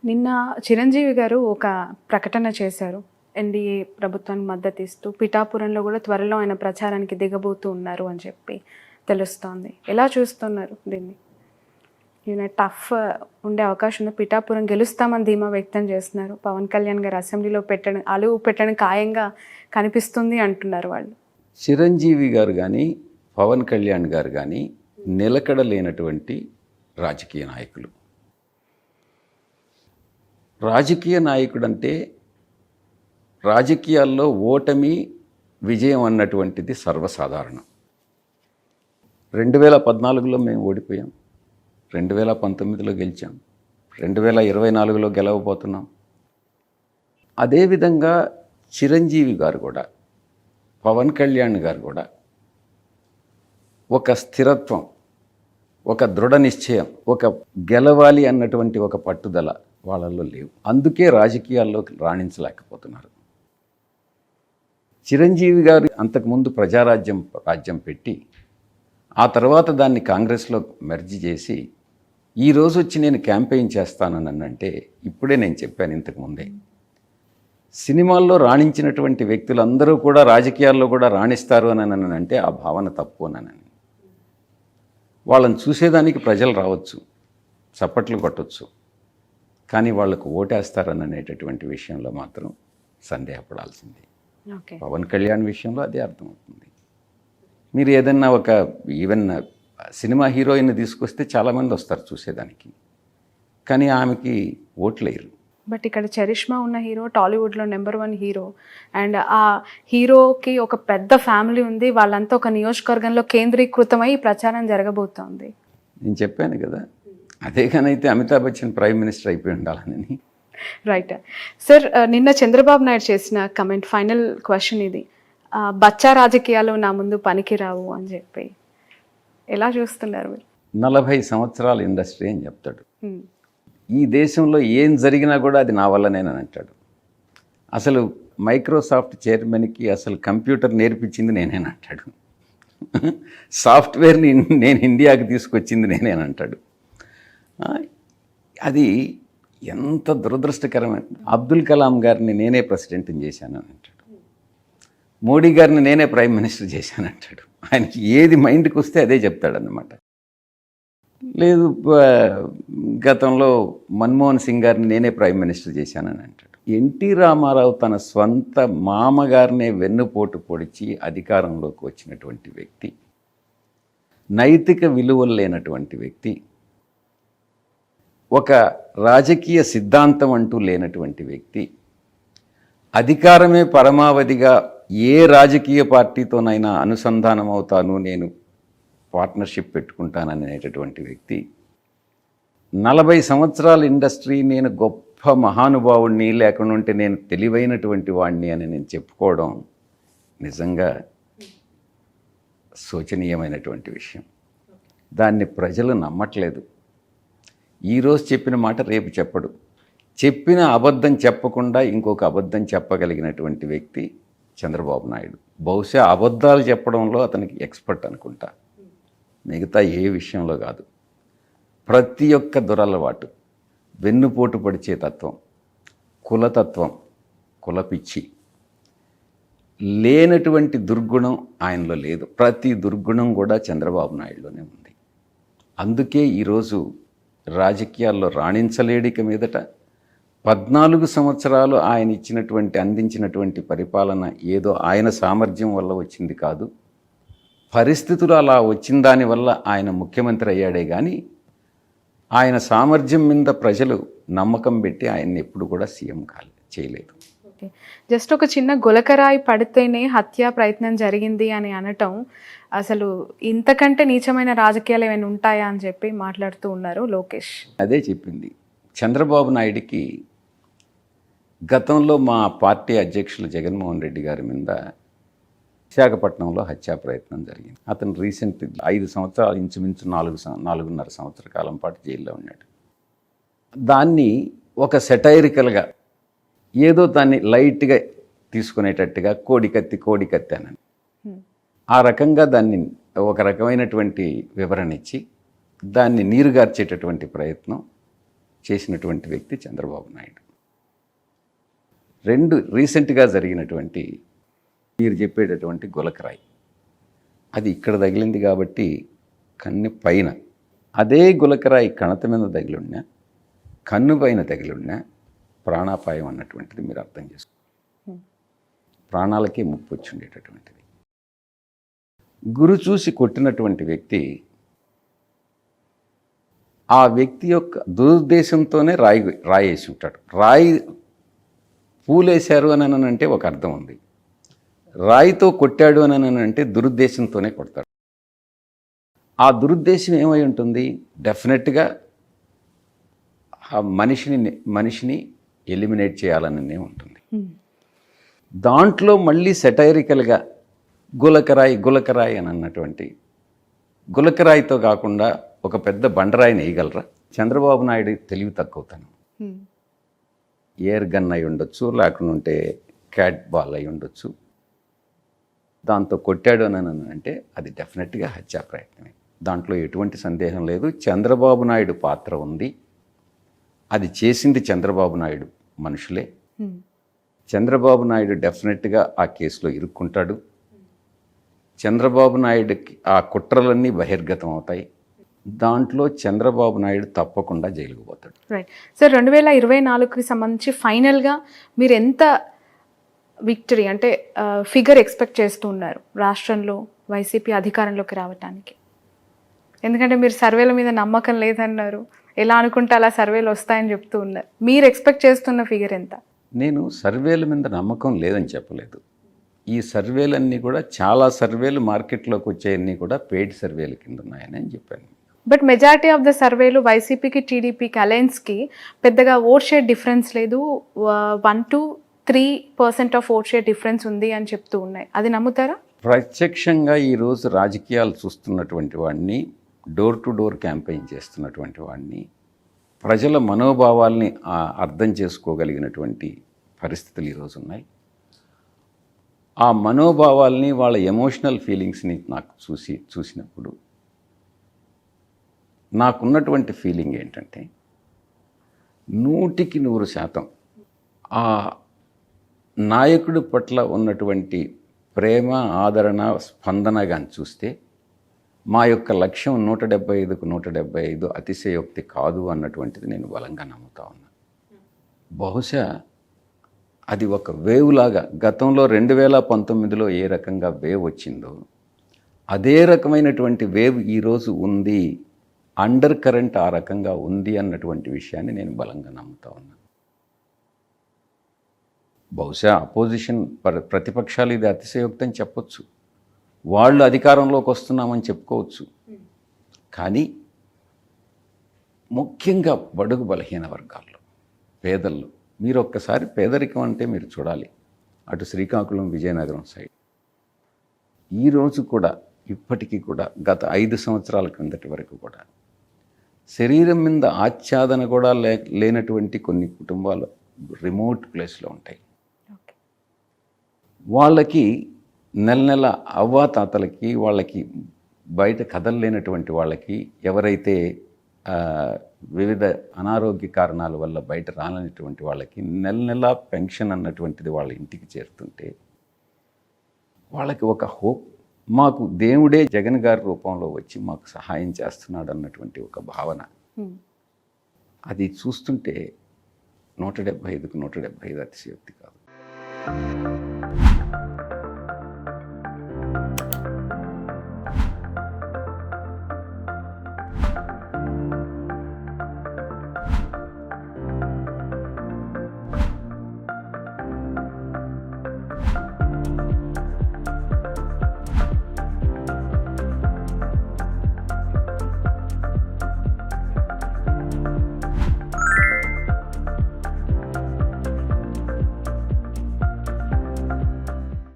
నిన్న చిరంజీవి గారు ఒక ప్రకటన చేశారు. ఎన్‌డీఏ ప్రభుత్వానికి మద్దతు ఇస్తూ పిఠాపురంలో కూడా త్వరలో ఆయన ప్రచారానికి దిగబోతూ ఉన్నారు అని చెప్పి తెలుస్తోంది. ఎలా చూస్తున్నారు దీన్ని? ఈయన టఫ్ ఉండే అవకాశం ఉంది. పిఠాపురం గెలుస్తామని ధీమా వ్యక్తం చేస్తున్నారు. పవన్ కళ్యాణ్ గారు అసెంబ్లీలో అలువు పెట్టడం ఖాయంగా కనిపిస్తుంది అంటున్నారు వాళ్ళు. చిరంజీవి గారు కానీ పవన్ కళ్యాణ్ గారు కానీ నిలకడ లేనటువంటి రాజకీయ నాయకులు. రాజకీయ నాయకుడు అంటే రాజకీయాల్లో ఓటమి విజయం అన్నటువంటిది సర్వసాధారణం. 2014లో మేము ఓడిపోయాం, 2019లో గెలిచాం, 2024లో గెలవబోతున్నాం. అదేవిధంగా చిరంజీవి గారు కూడా, పవన్ కళ్యాణ్ గారు కూడా ఒక స్థిరత్వం, ఒక దృఢ నిశ్చయం, ఒక గెలవాలి అన్నటువంటి ఒక పట్టుదల వాళ్ళల్లో లేవు. అందుకే రాజకీయాల్లోకి రాణించలేకపోతున్నారు. చిరంజీవి గారు అంతకుముందు రాజ్యం పెట్టి ఆ తర్వాత దాన్ని కాంగ్రెస్లో మెర్జ్ చేసి ఈరోజు వచ్చి నేను క్యాంపెయిన్ చేస్తానని అంటే ఇప్పుడే నేను చెప్పాను ఇంతకుముందే. సినిమాల్లో రాణించినటువంటి వ్యక్తులందరూ కూడా రాజకీయాల్లో కూడా రాణిస్తారు అని అంటే ఆ భావన తప్పు అని. వాళ్ళని చూసేదానికి ప్రజలు రావచ్చు, చప్పట్లు కొట్టవచ్చు, కానీ వాళ్లకు ఓటేస్తారని అనేటటువంటి విషయంలో మాత్రం సందేహపడాల్సింది. పవన్ కళ్యాణ్ విషయంలో అదే అర్థమవుతుంది. మీరు ఏదన్నా ఈవెన్ సినిమా హీరోయిన్ తీసుకొస్తే చాలామంది వస్తారు చూసేదానికి, కానీ ఆమెకి ఓట్లేరు. బట్ ఇక్కడ చరిష్మా ఉన్న హీరో టాలీవుడ్లో నెంబర్ 1 హీరో, అండ్ ఆ హీరోకి ఒక పెద్ద ఫ్యామిలీ ఉంది. వాళ్ళంతా ఒక నియోజకవర్గంలో కేంద్రీకృతమై ప్రచారం జరగబోతోంది. నేను చెప్పాను కదా, అదే కానైతే అమితాబ్ బచ్చన్ ప్రైమ్ మినిస్టర్ అయిపోయి ఉండాలని. రైట్ సార్, నిన్న చంద్రబాబు నాయుడు చేసిన కమెంట్, ఫైనల్ క్వశ్చన్ ఇది, బచ్చా రాజకీయాలు నా ముందు పనికిరావు అని చెప్పి ఎలా చూస్తున్నారు మీరు? 40 సంవత్సరాల ఇండస్ట్రీ అని చెప్తాడు. ఈ దేశంలో ఏం జరిగినా కూడా అది నా వల్లనేనని అంటాడు. అసలు మైక్రోసాఫ్ట్ చైర్మన్కి అసలు కంప్యూటర్ నేర్పించింది నేనేనంటాడు. సాఫ్ట్వేర్ని నేను ఇండియాకి తీసుకొచ్చింది నేనేనంటాడు. అది ఎంత దురదృష్టకరమైన. అబ్దుల్ కలాం గారిని నేనే ప్రెసిడెంట్ని చేశానని అంటాడు. మోడీ గారిని నేనే ప్రైమ్ మినిస్టర్ చేశానంటాడు. ఆయనకి ఏది మైండ్కి వస్తే అదే చెప్తాడన్నమాట. లేదు, గతంలో మన్మోహన్ సింగ్ గారిని నేనే ప్రైమ్ మినిస్టర్ చేశానని అంటాడు. ఎన్టీ రామారావు తన స్వంత మామగారినే వెన్నుపోటు పొడిచి అధికారంలోకి వచ్చినటువంటి వ్యక్తి, నైతిక విలువలు లేనటువంటి వ్యక్తి, ఒక రాజకీయ సిద్ధాంతం అంటూ లేనటువంటి వ్యక్తి, అధికారమే పరమావధిగా ఏ రాజకీయ పార్టీతోనైనా అనుసంధానం అవుతాను, నేను పార్ట్నర్షిప్ పెట్టుకుంటాననేటటువంటి వ్యక్తి, 40 సంవత్సరాల ఇండస్ట్రీ, నేను గొప్ప మహానుభావుడిని, లేకుండా ఉంటే నేను తెలివైనటువంటి వాడిని అని నేను చెప్పుకోవడం నిజంగా శోచనీయమైనటువంటి విషయం. దాన్ని ప్రజలు నమ్మట్లేదు. ఈరోజు చెప్పిన మాట రేపు చెప్పడు. చెప్పిన అబద్ధం చెప్పకుండా ఇంకొక అబద్ధం చెప్పగలిగినటువంటి వ్యక్తి చంద్రబాబు నాయుడు. బహుశా అబద్ధాలు చెప్పడంలో అతనికి ఎక్స్పర్ట్ అనుకుంటా, మిగతా ఏ విషయంలో కాదు. ప్రతి ఒక్క దురలవాటు, వెన్నుపోటు పడిచే తత్వం, కులతత్వం, కులపిచ్చి, లేనటువంటి దుర్గుణం ఆయనలో లేదు. ప్రతి దుర్గుణం కూడా చంద్రబాబు నాయుడులోనే ఉంది. అందుకే ఈరోజు రాజకీయాల్లో రాణించలేడిక మీదట 14 సంవత్సరాలు ఆయన అందించినటువంటి పరిపాలన ఏదో ఆయన సామర్థ్యం వల్ల వచ్చింది కాదు, పరిస్థితులు అలా వచ్చిన దానివల్ల ఆయన ముఖ్యమంత్రి అయ్యాడే కానీ ఆయన సామర్థ్యం మీద ప్రజలు నమ్మకం పెట్టి ఆయన్ని ఎప్పుడు కూడా సీఎం చేయలేదు. జస్ట్ ఒక చిన్న గులకరాయి పడితేనే హత్యా ప్రయత్నం జరిగింది అని అనటం, అసలు ఇంతకంటే నీచమైన రాజకీయాలు ఏమైనా ఉంటాయా అని చెప్పి మాట్లాడుతూ ఉన్నారు లోకేష్. అదే చెప్పింది. చంద్రబాబు నాయుడికి గతంలో మా పార్టీ అధ్యక్షులు జగన్మోహన్ రెడ్డి గారి మీద విశాఖపట్నంలో హత్యా ప్రయత్నం జరిగింది. అతను రీసెంట్ 5 సంవత్సరాలు, ఇంచుమించు 4.5 సంవత్సర కాలం పాటు జైల్లో ఉన్నాడు. దాన్ని ఒక సెటైరికల్గా ఏదో దాన్ని లైట్గా తీసుకునేటట్టుగా కోడికత్తి అని ఆ రకంగా దాన్ని ఒక రకమైనటువంటి వివరణ ఇచ్చి దాన్ని నీరుగార్చేటటువంటి ప్రయత్నం చేసినటువంటి వ్యక్తి చంద్రబాబు నాయుడు. రెండు రీసెంట్గా జరిగినటువంటి మీరు చెప్పేటటువంటి గులకరాయి, అది ఇక్కడ తగిలింది కాబట్టి కన్ను పైన, అదే గులకరాయి కణత మీద తగిలిన్నా, కన్ను పైన తగిలిన్నా ప్రాణాపాయం అన్నటువంటిది మీరు అర్థం చేసుకోండి. ప్రాణాలకే ముప్పు వచ్చి ఉండేటటువంటిది. గురి చూసి కొట్టినటువంటి వ్యక్తి ఆ వ్యక్తి యొక్క దురుద్దేశంతోనే రాయేసి ఉంటాడు. రాయి పూలేశారు అని అంటే ఒక అర్థం ఉంది, రాయితో కొట్టాడు అని అంటే దురుద్దేశంతోనే కొడతాడు. ఆ దురుద్దేశం ఏమై ఉంటుంది? డెఫినెట్గా ఆ మనిషిని ఎలిమినేట్ చేయాలనే ఉంటుంది. దాంట్లో మళ్ళీ సెటైరికల్గా గులకరాయి అని అన్నటువంటి, గులకరాయితో కాకుండా ఒక పెద్ద బండరాయిని వేయగలరా? చంద్రబాబు నాయుడు తెలివి తక్కువతనం. ఎయిర్ గన్ అయి ఉండొచ్చు, లేకుంటే క్యాట్ బాల్ అయి ఉండొచ్చు. దాంతో కొట్టాడు అని అంటే అది డెఫినెట్గా హత్యా ప్రయత్నమే, దాంట్లో ఎటువంటి సందేహం లేదు. చంద్రబాబు నాయుడు పాత్ర ఉంది, అది చేసింది చంద్రబాబు నాయుడు మనుషులే. చంద్రబాబు నాయుడు డెఫినెట్గా ఆ కేసులో ఇరుక్కుంటాడు. చంద్రబాబు నాయుడుకి ఆ కుట్రలన్నీ బహిర్గతం అవుతాయి. దాంట్లో చంద్రబాబు నాయుడు తప్పకుండా జైలుకు పోతాడు. రైట్ సార్, 2024కి సంబంధించి ఫైనల్గా మీరు ఎంత విక్టరీ అంటే ఫిగర్ ఎక్స్పెక్ట్ చేస్తూ ఉన్నారు రాష్ట్రంలో వైసీపీ అధికారంలోకి రావటానికి? ఎందుకంటే మీరు సర్వేల మీద నమ్మకం లేదన్నారు, ఎలా అనుకుంటే అలా సర్వేలు వస్తాయని చెప్తూ ఉన్నారు. మీరు ఎక్స్పెక్ట్ చేస్తున్న ఫిగర్ ఎంత? నేను సర్వేల మీద నమ్మకం లేదని చెప్పలేదు. ఈ సర్వేలన్నీ కూడా, చాలా సర్వేలు మార్కెట్లోకి వచ్చేవన్నీ కూడా పెయిడ్ సర్వేల కింద ఉన్నాయని నేను చెప్పాను. బట్ మెజారిటీ ఆఫ్ ద సర్వేలు వైసీపీకి టీడీపీకి అలయన్స్కి పెద్దగా ఓట్ షేర్ డిఫరెన్స్ లేదు, 1 to 3% of vote share difference ఉంది అని చెప్తూ ఉన్నాయి. అది నమ్ముతారా? ప్రత్యక్షంగా ఈరోజు రాజకీయాలు చూస్తున్నటువంటి వాడిని, డోర్ టు డోర్ క్యాంపెయిన్ చేస్తున్నటువంటి వాడిని, ప్రజల మనోభావాల్ని అర్థం చేసుకోగలిగినటువంటి పరిస్థితులు ఈరోజు ఉన్నాయి. ఆ మనోభావాల్ని, వాళ్ళ ఎమోషనల్ ఫీలింగ్స్ని నాకు చూసినప్పుడు నాకున్నటువంటి ఫీలింగ్ ఏంటంటే 100% ఆ నాయకుడి పట్ల ఉన్నటువంటి ప్రేమ, ఆదరణ, స్పందన కానీ చూస్తే మా యొక్క లక్ష్యం 175కు 175 అతిశయోక్తి కాదు అన్నటువంటిది నేను బలంగా నమ్ముతా ఉన్నా. బహుశా అది ఒక వేవ్ లాగా, గతంలో 2019లో ఏ రకంగా వేవ్ వచ్చిందో అదే రకమైనటువంటి వేవ్ ఈరోజు ఉంది, అండర్ కరెంట్ ఆ రకంగా ఉంది అన్నటువంటి విషయాన్ని నేను బలంగా నమ్ముతా ఉన్నా. బహుశా అపోజిషన్ ప్రతిపక్షాలు ఇది అతిశయోక్తి అని చెప్పొచ్చు, వాళ్ళు అధికారంలోకి వస్తున్నామని చెప్పుకోవచ్చు. కానీ ముఖ్యంగా బడుగు బలహీన వర్గాల్లో, పేదల్లో, మీరు ఒక్కసారి పేదరికం అంటే మీరు చూడాలి. అటు శ్రీకాకుళం, విజయనగరం సైడ్ ఈరోజు కూడా, ఇప్పటికీ కూడా, గత 5 సంవత్సరాల క్రిందటి వరకు కూడా శరీరం మీద ఆచ్ఛాదన కూడా లేనటువంటి కొన్ని కుటుంబాలు రిమోట్ ప్లేస్లో ఉంటాయి. వాళ్ళకి నెల అవ్వాతాతలకి, వాళ్ళకి బయట కదలలేనటువంటి వాళ్ళకి, ఎవరైతే వివిధ అనారోగ్య కారణాల వల్ల బయట రాలేనటువంటి వాళ్ళకి నెల పెన్షన్ అన్నటువంటిది వాళ్ళ ఇంటికి చేరుతుంటే వాళ్ళకి ఒక హోప్, మాకు దేవుడే జగన్ గారి రూపంలో వచ్చి మాకు సహాయం చేస్తున్నాడు అన్నటువంటి ఒక భావన. అది చూస్తుంటే 175కు 175 అతిశయోక్తి కాదు.